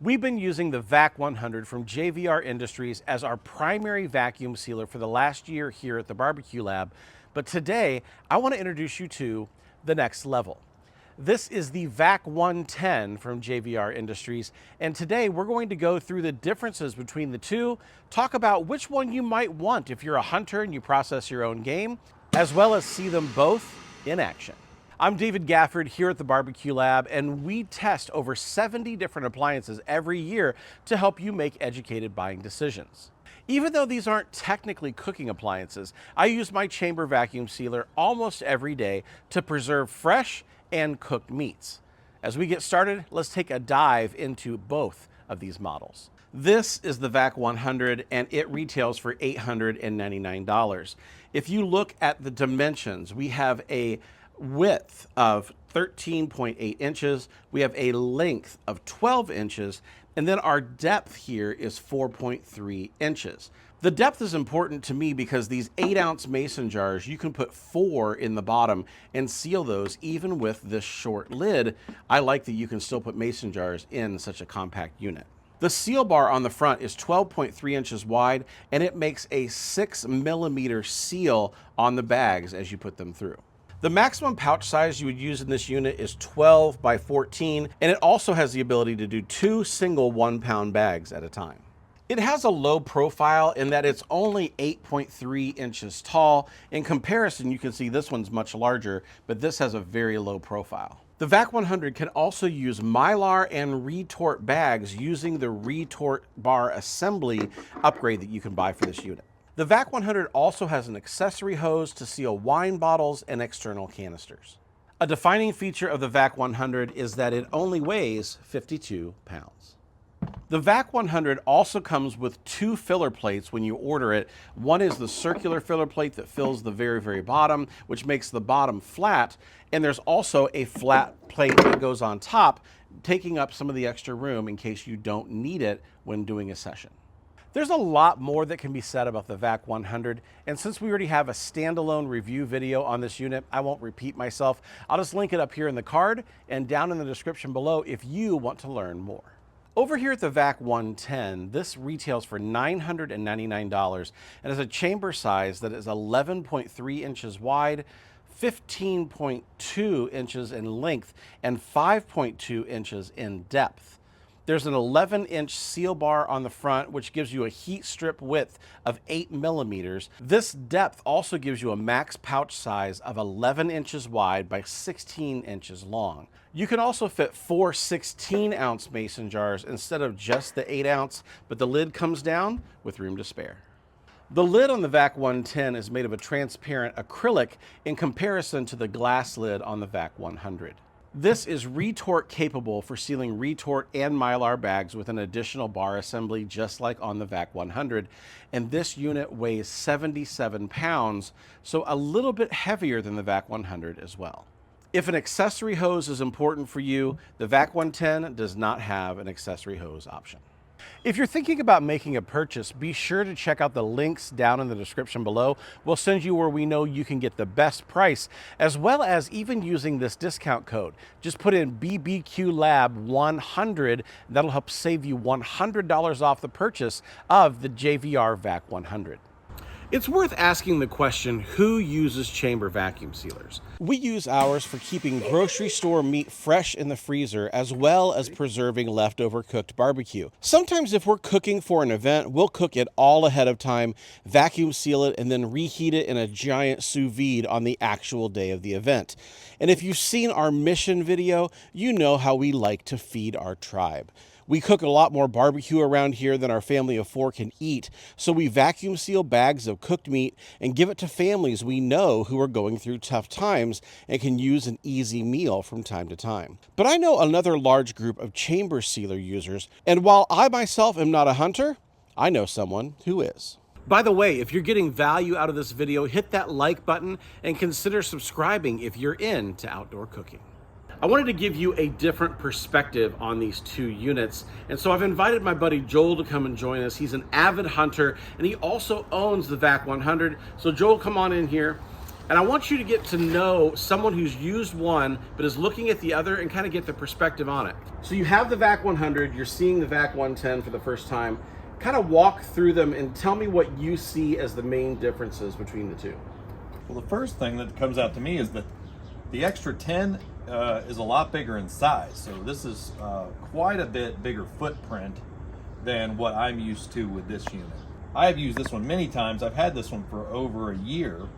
We've been using the Vac100 from JVR Industries as our primary vacuum sealer for the last year here at the barbecue lab, but today I want to introduce you to the next level. This is the Vac110 from JVR Industries, and today we're going to go through the differences between the two, talk about which one you might want if you're a hunter and you process your own game, as well as see them both in action. I'm David Gafford here at the Barbecue Lab, and we test over 70 different appliances every year to help you make educated buying decisions. Even though these aren't technically cooking appliances, I use my chamber vacuum sealer almost every day to preserve fresh and cooked meats. As we get started, let's take a dive into both of these models. This is the Vac100 and it retails for $899. If you look at the dimensions, we have a width of 13.8 inches, we have a length of 12 inches, and then our depth here is 4.3 inches. The depth is important to me because these 8-ounce mason jars, you can put 4 in the bottom and seal those even with this short lid. I like that you can still put mason jars in such a compact unit. The seal bar on the front is 12.3 inches wide, and it makes a 6mm seal on the bags as you put them through. The maximum pouch size you would use in this unit is 12 by 14, and it also has the ability to do 2 single 1-pound bags at a time. It has a low profile in that it's only 8.3 inches tall. In comparison, you can see this one's much larger, but this has a very low profile. The Vac100 can also use Mylar and retort bags using the retort bar assembly upgrade that you can buy for this unit. The Vac100 also has an accessory hose to seal wine bottles and external canisters. A defining feature of the Vac100 is that it only weighs 52 pounds. The Vac100 also comes with 2 filler plates when you order it. One is the circular filler plate that fills the very bottom, which makes the bottom flat, and there's also a flat plate that goes on top, taking up some of the extra room in case you don't need it when doing a session. There's a lot more that can be said about the Vac100, and since we already have a standalone review video on this unit, I won't repeat myself. I'll just link it up here in the card and down in the description below if you want to learn more. Over here at the Vac110, this retails for $999 and has a chamber size that is 11.3 inches wide, 15.2 inches in length, and 5.2 inches in depth. There's an 11-inch seal bar on the front, which gives you a heat strip width of 8mm. This depth also gives you a max pouch size of 11 inches wide by 16 inches long. You can also fit 4 16-ounce mason jars instead of just the 8-ounce, but the lid comes down with room to spare. The lid on the Vac110 is made of a transparent acrylic in comparison to the glass lid on the Vac100. This is retort capable for sealing retort and Mylar bags with an additional bar assembly just like on the Vac100, and this unit weighs 77 pounds, so a little bit heavier than the Vac100 as well. If an accessory hose is important for you, the Vac110 does not have an accessory hose option. If you're thinking about making a purchase, be sure to check out the links down in the description below. We'll send you where we know you can get the best price, as well as even using this discount code. Just put in BBQLab100, that'll help save you $100 off the purchase of the JVR Vac100. It's worth asking the question, who uses chamber vacuum sealers? We use ours for keeping grocery store meat fresh in the freezer, as well as preserving leftover cooked barbecue. Sometimes if we're cooking for an event, we'll cook it all ahead of time, vacuum seal it, and then reheat it in a giant sous vide on the actual day of the event. And if you've seen our mission video, you know how we like to feed our tribe. We cook a lot more barbecue around here than our family of 4 can eat, so we vacuum seal bags of cooked meat and give it to families we know who are going through tough times and can use an easy meal from time to time. But I know another large group of chamber sealer users, and while I myself am not a hunter, I know someone who is. By the way, if you're getting value out of this video, hit that like button and consider subscribing if you're into outdoor cooking. I wanted to give you a different perspective on these two units, and so I've invited my buddy Joel to come and join us. He's an avid hunter, and he also owns the Vac100. So Joel, come on in here. And I want you to get to know someone who's used one but is looking at the other and kind of get the perspective on it. So you have the Vac100, you're seeing the Vac110 for the first time. Kind of walk through them and tell me what you see as the main differences between the two. Well, the first thing that comes out to me is that the Extra 10 is a lot bigger in size. So this is quite a bit bigger footprint than what I'm used to with this unit. I've used this one many times. I've had this one for over a year,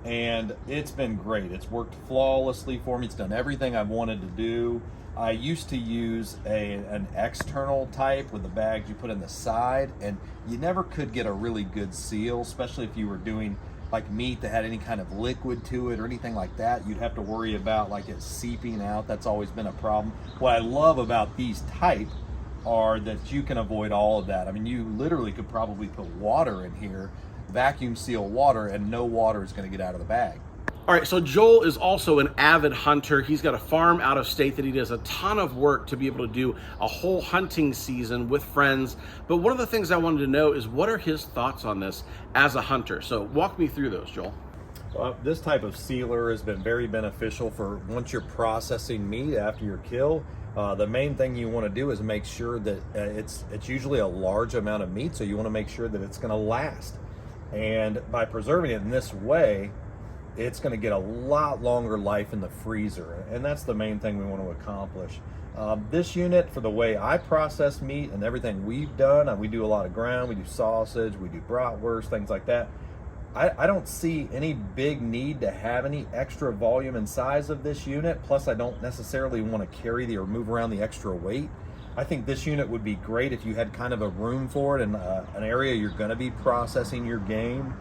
and it's been great. It's worked flawlessly for me. It's done everything I've wanted to do. I used to use an external type with the bags you put in the side, and you never could get a really good seal, especially if you were doing like meat that had any kind of liquid to it or anything like that. You'd have to worry about like it seeping out. That's always been a problem. What I love about these type are that you can avoid all of that. I mean, you literally could probably put water in here, vacuum seal water, and no water is going to get out of the bag. All right, so Joel is also an avid hunter. He's got a farm out of state that he does a ton of work to be able to do a whole hunting season with friends. But one of the things I wanted to know is what are his thoughts on this as a hunter? So walk me through those, Joel. This type of sealer has been very beneficial for once you're processing meat after your kill. The main thing you want to do is make sure that it's usually a large amount of meat, so you want to make sure that it's going to last. And by preserving it in this way, it's going to get a lot longer life in the freezer, and that's the main thing we want to accomplish. This unit, for the way I process meat and everything we've done, we do a lot of ground, we do sausage, we do bratwurst, things like that. I don't see any big need to have any extra volume and size of this unit. Plus, I don't necessarily want to carry or move around the extra weight. I think this unit would be great if you had kind of a room for it and an area you're going to be processing your game,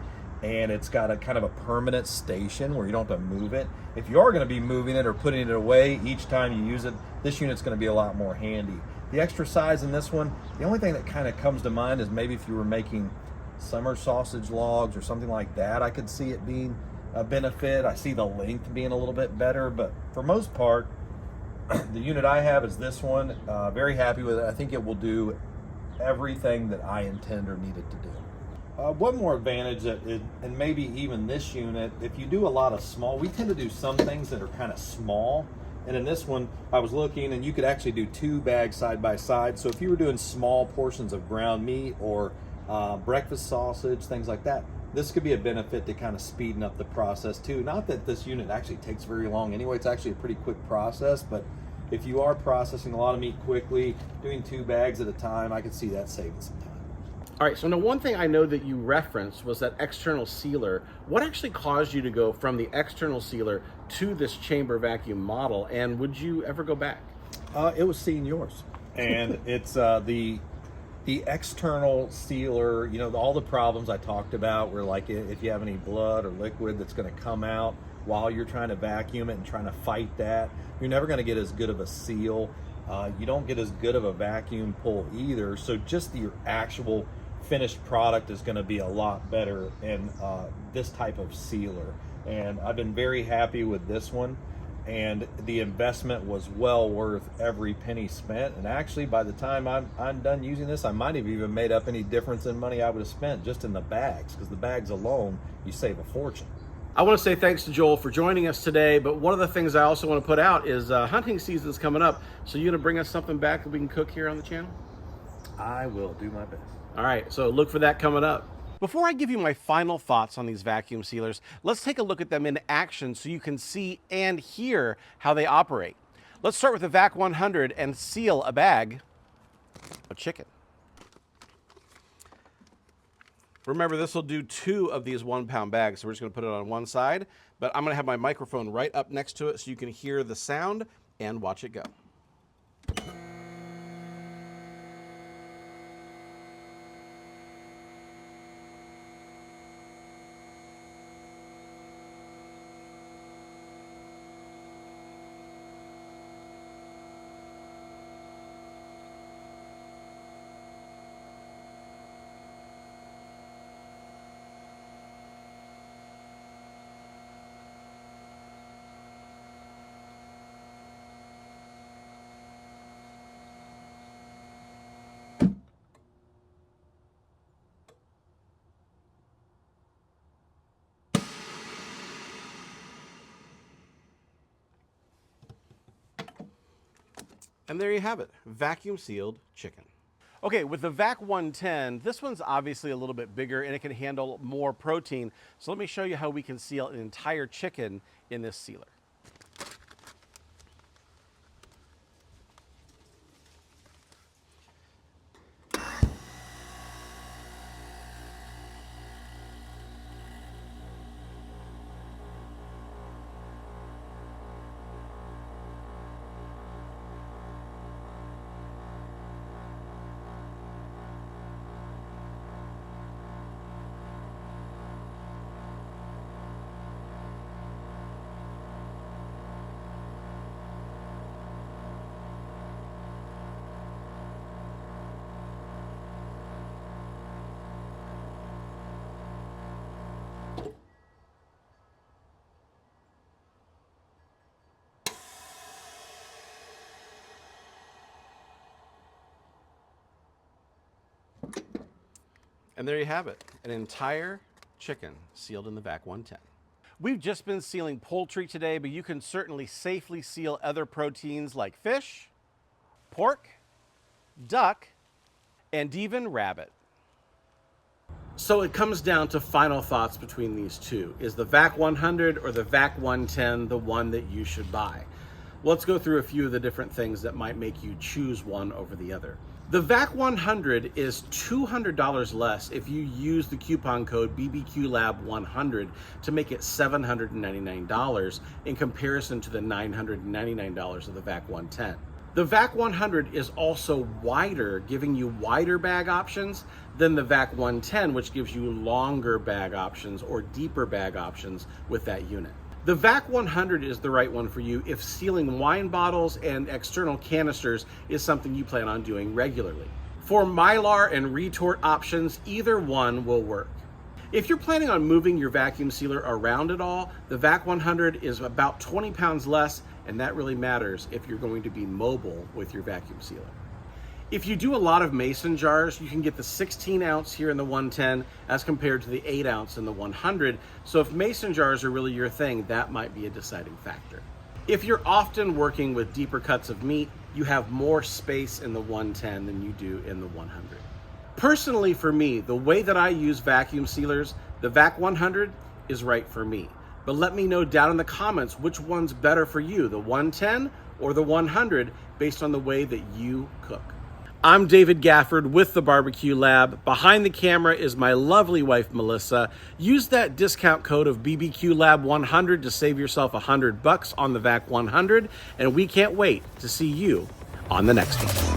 and it's got a kind of a permanent station where you don't have to move it. If you are going to be moving it or putting it away each time you use it, this unit's going to be a lot more handy. The extra size in this one, the only thing that kind of comes to mind is maybe if you were making summer sausage logs or something like that, I could see it being a benefit. I see the length being a little bit better, but for most part, the unit I have is this one. Very happy with it. I think it will do everything that I intend or need it to do. One more advantage and maybe even this unit, if you do a lot of small, we tend to do some things that are kind of small. And in this one, I was looking and you could actually do 2 bags side by side. So if you were doing small portions of ground meat or breakfast sausage, things like that, this could be a benefit to kind of speeding up the process too. Not that this unit actually takes very long anyway, it's actually a pretty quick process, but if you are processing a lot of meat quickly, doing 2 bags at a time, I could see that saving some time. All right, so now one thing I know that you referenced was that external sealer. What actually caused you to go from the external sealer to this chamber vacuum model, and would you ever go back? It was seeing yours. And it's the external sealer, you know, all the problems I talked about were like if you have any blood or liquid that's going to come out while you're trying to vacuum it and trying to fight that, you're never going to get as good of a seal. You don't get as good of a vacuum pull either. So just your actual finished product is going to be a lot better in this type of sealer. And I've been very happy with this one. And the investment was well worth every penny spent. And actually, by the time I'm done using this, I might have even made up any difference in money I would have spent just in the bags, because the bags alone, you save a fortune. I want to say thanks to Joel for joining us today, but one of the things I also want to put out is hunting season's coming up, so you going to bring us something back that we can cook here on the channel? I will do my best. All right, so look for that coming up. Before I give you my final thoughts on these vacuum sealers, let's take a look at them in action so you can see and hear how they operate. Let's start with the Vac100 and seal a bag of chicken. Remember, this will do 2 of these 1-pound bags, so we're just going to put it on one side, but I'm going to have my microphone right up next to it so you can hear the sound and watch it go. And there you have it, vacuum sealed chicken. Okay, with the Vac110, this one's obviously a little bit bigger and it can handle more protein. So let me show you how we can seal an entire chicken in this sealer. And there you have it, an entire chicken sealed in the Vac110. We've just been sealing poultry today, but you can certainly safely seal other proteins like fish, pork, duck, and even rabbit. So it comes down to final thoughts between these two. Is the Vac100 or the Vac110 the one that you should buy? Let's go through a few of the different things that might make you choose one over the other. The Vac100 is $200 less if you use the coupon code BBQLab100 to make it $799 in comparison to the $999 of the Vac110. The Vac100 is also wider, giving you wider bag options than the Vac110, which gives you longer bag options or deeper bag options with that unit. The Vac100 is the right one for you if sealing wine bottles and external canisters is something you plan on doing regularly. For Mylar and retort options, either one will work. If you're planning on moving your vacuum sealer around at all, the Vac100 is about 20 pounds less, and that really matters if you're going to be mobile with your vacuum sealer. If you do a lot of mason jars, you can get the 16 ounce here in the 110 as compared to the 8 ounce in the 100. So if mason jars are really your thing, that might be a deciding factor. If you're often working with deeper cuts of meat, you have more space in the 110 than you do in the 100. Personally for me, the way that I use vacuum sealers, the Vac100 is right for me. But let me know down in the comments which one's better for you, the 110 or the 100, based on the way that you cook. I'm David Gafford with the Barbecue Lab. Behind the camera is my lovely wife, Melissa. Use that discount code of BBQLab100 to save yourself $100 on the Vac100, and we can't wait to see you on the next one.